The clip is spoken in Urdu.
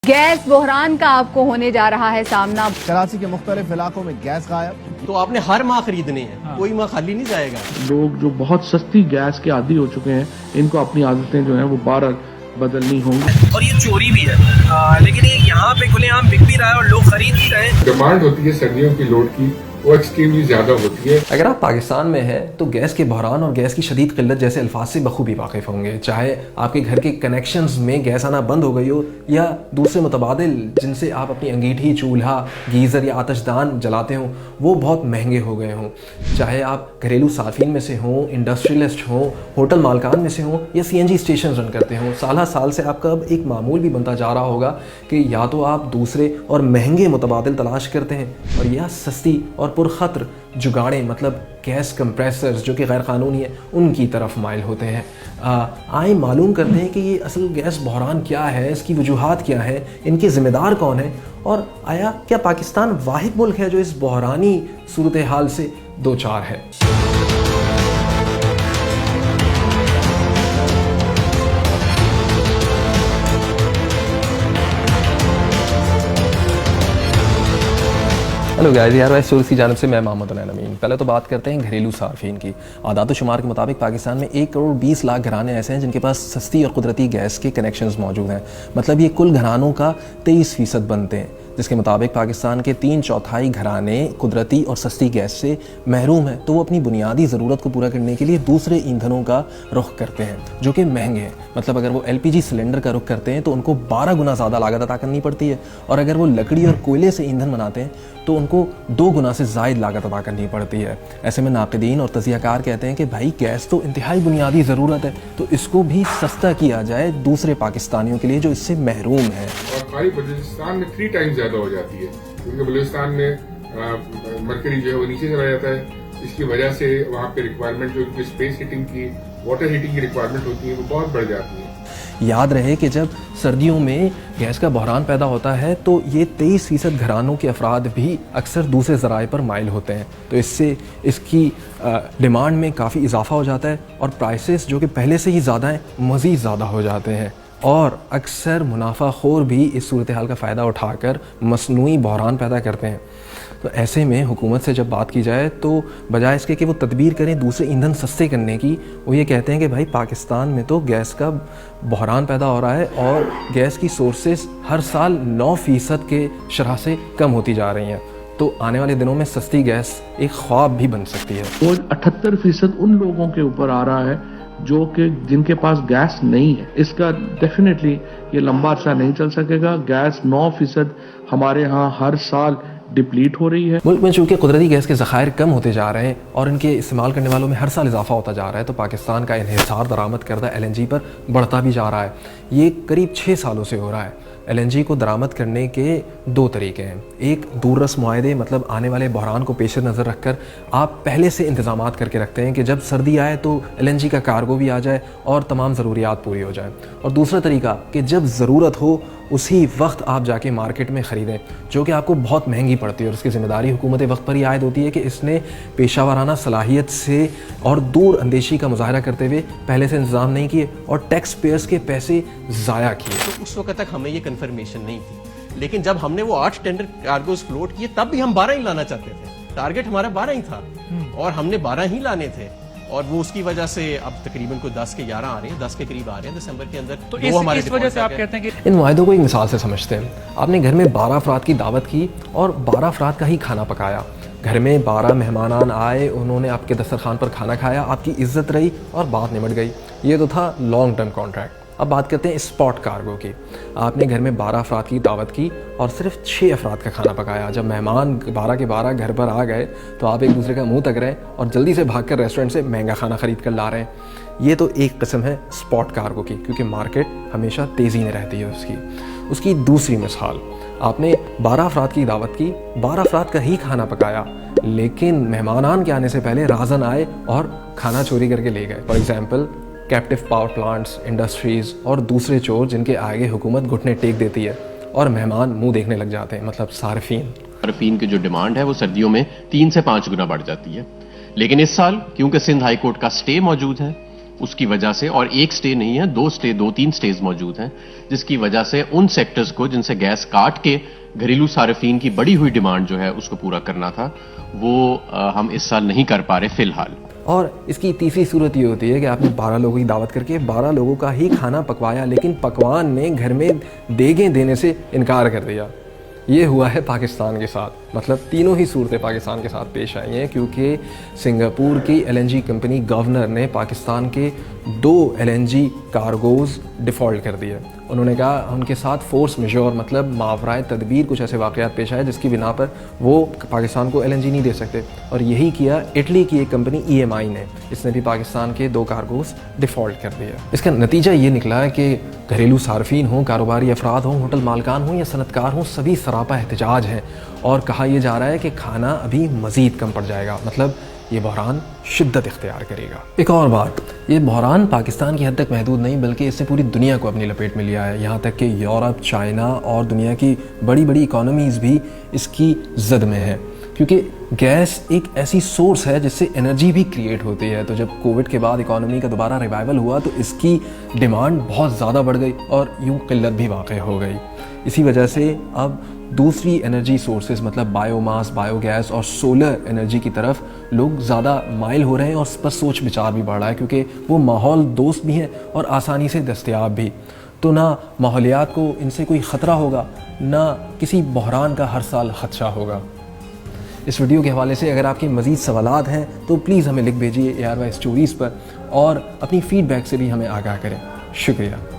گیس بحران کا آپ کو ہونے جا رہا ہے سامنا. کراچی کے مختلف علاقوں میں گیس غائب. تو آپ نے ہر ماہ خریدنے ہیں, کوئی ماہ خالی نہیں جائے گا. لوگ جو بہت سستی گیس کے عادی ہو چکے ہیں, ان کو اپنی عادتیں جو ہیں وہ بار بدلنی ہوں گی. اور یہ چوری بھی ہے, لیکن یہ یہاں پہ کھلے عام بک بھی رہا ہے اور لوگ خرید بھی رہے ہیں. ڈیمانڈ ہوتی ہے سردیوں کی لوڈ کی, وہ ایکسٹریملی زیادہ ہوتی ہے. اگر آپ پاکستان میں ہیں تو گیس کے بحران اور گیس کی شدید قلت جیسے الفاظ سے بخوبی واقف ہوں گے. چاہے آپ کے گھر کے کنیکشنز میں گیس آنا بند ہو گئی ہو یا دوسرے متبادل جن سے آپ اپنی انگیٹھی, چولہا, گیزر یا آتش دان جلاتے ہوں وہ بہت مہنگے ہو گئے ہوں. چاہے آپ گھریلو صارفین میں سے ہوں, انڈسٹریلسٹ ہوں, ہوٹل مالکان میں سے ہوں یا سی این جی اسٹیشن رن کرتے ہوں, سالہ سال سے آپ کا اب ایک معمول بھی بنتا جا رہا ہوگا کہ یا تو آپ دوسرے اور مہنگے متبادل تلاش کرتے ہیں اور یا سستی اور پرخطر جگاڑیں مطلب گیس کمپریسرز جو کہ غیر قانونی ہیں ان کی طرف مائل ہوتے ہیں. آئیں معلوم کرتے ہیں کہ یہ اصل گیس بحران کیا ہے, اس کی وجوہات کیا ہیں, ان کے ذمہ دار کون ہیں, اور آیا کیا پاکستان واحد ملک ہے جو اس بحرانی صورتحال سے دوچار ہے. ہیلو گائز, یار وائس سورس کی جانب سے میں محمد العین امین. پہلے تو بات کرتے ہیں گھریلو صارفین کی. اعداد و شمار کے مطابق پاکستان میں 1 کروڑ 20 لاکھ گھرانے ایسے ہیں جن کے پاس سستی اور قدرتی گیس کے کنیکشنز موجود ہیں. مطلب یہ کل گھرانوں کا 23% بنتے ہیں, جس کے مطابق پاکستان کے 3/4 گھرانے قدرتی اور سستی گیس سے محروم ہیں. تو وہ اپنی بنیادی ضرورت کو پورا کرنے کے لیے دوسرے ایندھنوں کا رخ کرتے ہیں جو کہ مہنگے ہیں. مطلب اگر وہ LPG سلنڈر کا رخ کرتے ہیں تو ان کو 12 گنا زیادہ لاگت ادا کرنی پڑتی ہے, اور اگر وہ لکڑی اور کوئلے سے ایندھن بناتے ہیں تو ان کو 2 گنا سے زائد لاگت ادا کرنی پڑتی ہے. ایسے میں ناقدین اور تجزیہ کار کہتے ہیں کہ بھائی گیس تو انتہائی بنیادی ضرورت ہے, تو اس کو بھی سستا کیا جائے دوسرے پاکستانیوں کے لیے جو اس سے محروم ہیں. اور خالی بلوچستان میں 3 ٹائم زیادہ ہو جاتی ہے, کیونکہ بلوچستان میں مرکری جو ہے وہ نیچے چلا جاتا ہے. اس کی وجہ سے وہاں پہ ریکوائرمنٹ جو اسپیس ہیٹنگ کی, واٹر ہیٹنگ کی ریکوائرمنٹ ہوتی ہے وہ بہت بڑھ جاتی ہے. یاد رہے کہ جب سردیوں میں گیس کا بحران پیدا ہوتا ہے تو یہ 23% گھرانوں کے افراد بھی اکثر دوسرے ذرائع پر مائل ہوتے ہیں, تو اس سے اس کی ڈیمانڈ میں کافی اضافہ ہو جاتا ہے اور پرائسز جو کہ پہلے سے ہی زیادہ ہیں مزید زیادہ ہو جاتے ہیں, اور اکثر منافع خور بھی اس صورتحال کا فائدہ اٹھا کر مصنوعی بحران پیدا کرتے ہیں. تو ایسے میں حکومت سے جب بات کی جائے تو بجائے اس کے کہ وہ تدبیر کریں دوسرے ایندھن سستے کرنے کی, وہ یہ کہتے ہیں کہ بھائی پاکستان میں تو گیس کا بحران پیدا ہو رہا ہے اور گیس کی سورسز ہر سال 9% کے شرح سے کم ہوتی جا رہی ہیں, تو آنے والے دنوں میں سستی گیس ایک خواب بھی بن سکتی ہے. وہ 78% ان لوگوں کے اوپر آ رہا ہے جو کہ جن کے پاس گیس نہیں ہے. اس کا ڈیفینیٹلی یہ لمبا عرصہ نہیں چل سکے گا. گیس 9% ہمارے ہاں ہر سال ڈپلیٹ ہو رہی ہے. ملک میں چونکہ قدرتی گیس کے ذخائر کم ہوتے جا رہے ہیں اور ان کے استعمال کرنے والوں میں ہر سال اضافہ ہوتا جا رہا ہے, تو پاکستان کا انحصار درآمد کردہ LNG پر بڑھتا بھی جا رہا ہے. یہ قریب 6 سالوں سے ہو رہا ہے. LNG کو درآمد کرنے کے 2 طریقے ہیں. ایک دور رس معاہدے, مطلب آنے والے بحران کو پیش نظر رکھ کر آپ پہلے سے انتظامات کر کے رکھتے ہیں کہ جب سردی آئے تو LNG کا کارگو بھی آ جائے اور تمام ضروریات پوری ہو جائیں. اور دوسرا طریقہ کہ جب ضرورت ہو اسی وقت آپ جا کے مارکیٹ میں خریدیں, جو کہ آپ کو بہت مہنگی پڑتی ہے, اور اس کی ذمہ داری حکومت وقت پر ہی عائد ہوتی ہے کہ اس نے پیشہ ورانہ صلاحیت سے اور دور اندیشی کا مظاہرہ کرتے ہوئے پہلے سے انتظام نہیں کیے اور ٹیکس پیئرز کے پیسے ضائع کیے. تو اس وقت تک ہمیں یہ کنفرمیشن نہیں تھی, لیکن جب ہم نے وہ 8 ٹینڈر کارگوز فلوٹ کیے تب بھی ہم 12 ہی لانا چاہتے تھے. ٹارگٹ ہمارا 12 ہی تھا اور ہم نے 12 ہی لانے تھے, اور وہ اس کی وجہ سے اب تقریباً کوئی 10 کے 11 آ رہے ہیں, 10 کے قریب آ رہے ہیں دسمبر کے اندر. تو اس وجہ سے آپ کہتے ہیں کہ ان معاہدوں کو ایک مثال سے سمجھتے ہیں. آپ نے گھر میں 12 افراد کی دعوت کی اور 12 افراد کا ہی کھانا پکایا. گھر میں 12 مہمانان آئے, انہوں نے آپ کے دسترخوان پر کھانا کھایا, آپ کی عزت رہی اور بات نمٹ گئی. یہ تو تھا لانگ ٹرم کانٹریکٹ. اب بات کرتے ہیں اسپاٹ کارگو کی. آپ نے گھر میں 12 افراد کی دعوت کی اور صرف 6 افراد کا کھانا پکایا. جب مہمان 12 کے 12 گھر پر آ گئے تو آپ ایک دوسرے کا منہ تک رہے ہیں اور جلدی سے بھاگ کر ریسٹورنٹ سے مہنگا کھانا خرید کر لا رہے ہیں. یہ تو ایک قسم ہے اسپاٹ کارگو کی, کیونکہ مارکیٹ ہمیشہ تیزی میں رہتی ہے اس کی دوسری مثال, آپ نے 12 افراد کی دعوت کی, 12 افراد کا ہی کھانا پکایا, لیکن مہمانان کے آنے سے پہلے رازن آئے اور کھانا چوری کر کے لے گئے. For example captive power plants, industries اور دوسرے چور جن کے آگے حکومت گھٹنے ٹیک دیتی ہے اور مہمان منہ دیکھنے لگ جاتے ہیں, مطلب صارفین کی جو ڈیمانڈ ہے وہ سردیوں میں 3 سے 5 گنا بڑھ جاتی ہے. لیکن اس سال کیونکہ سندھ ہائی کورٹ کا سٹے موجود ہے اس کی وجہ سے, اور ایک سٹے نہیں ہے, دو تین سٹیز موجود ہیں, جس کی وجہ سے ان سیکٹرز کو جن سے گیس کاٹ کے گھریلو صارفین کی بڑی ہوئی ڈیمانڈ جو ہے اس کو پورا کرنا تھا, وہ ہم اس سال نہیں کر پا رہے فی الحال. اور اس کی تیسری صورت یہ ہوتی ہے کہ آپ نے 12 لوگوں کی دعوت کر کے 12 لوگوں کا ہی کھانا پکوایا, لیکن پکوان نے گھر میں دیگیں دینے سے انکار کر دیا. یہ ہوا ہے پاکستان کے ساتھ. مطلب تینوں ہی صورتیں پاکستان کے ساتھ پیش آئی ہیں, کیونکہ سنگاپور کی LNG کمپنی گورنر نے پاکستان کے 2 LNG کارگوز ڈیفالٹ کر دیے. انہوں نے کہا ان کے ساتھ فورس میجور مطلب ماورائے تدبیر کچھ ایسے واقعات پیش آئے جس کی بنا پر وہ پاکستان کو LNG نہیں دے سکتے, اور یہی کیا اٹلی کی ایک کمپنی EMI نے. اس نے بھی پاکستان کے 2 کارگوز ڈیفالٹ کر دیا. اس کا نتیجہ یہ نکلا ہے کہ گھریلو صارفین ہوں, کاروباری افراد ہوں, ہوٹل مالکان ہوں یا صنعت کار ہوں, سبھی سراپا احتجاج ہیں, اور کہا یہ جا رہا ہے کہ کھانا ابھی مزید کم پڑ جائے گا. مطلب یہ بحران شدت اختیار کرے گا. ایک اور بات, یہ بحران پاکستان کی حد تک محدود نہیں بلکہ اس نے پوری دنیا کو اپنی لپیٹ میں لیا ہے. یہاں تک کہ یورپ, چائنا اور دنیا کی بڑی بڑی اکانومیز بھی اس کی زد میں ہیں, کیونکہ گیس ایک ایسی سورس ہے جس سے انرجی بھی کریٹ ہوتی ہے. تو جب کووڈ کے بعد اکانومی کا دوبارہ ریوائول ہوا تو اس کی ڈیمانڈ بہت زیادہ بڑھ گئی اور یوں قلت بھی واقع ہو گئی. اسی وجہ سے اب دوسری انرجی سورسز مطلب بایو ماس, بایو گیس اور سولر انرجی کی طرف لوگ زیادہ مائل ہو رہے ہیں, اور اس پر سوچ بچار بھی بڑھ رہا ہے, کیونکہ وہ ماحول دوست بھی ہیں اور آسانی سے دستیاب بھی. تو نہ ماحولیات کو ان سے کوئی خطرہ ہوگا, نہ کسی بحران کا ہر سال خدشہ ہوگا. اس ویڈیو کے حوالے سے اگر آپ کے مزید سوالات ہیں تو پلیز ہمیں لکھ بھیجیے ARY اسٹوریز پر, اور اپنی فیڈ بیک سے بھی ہمیں آگاہ کریں. شکریہ.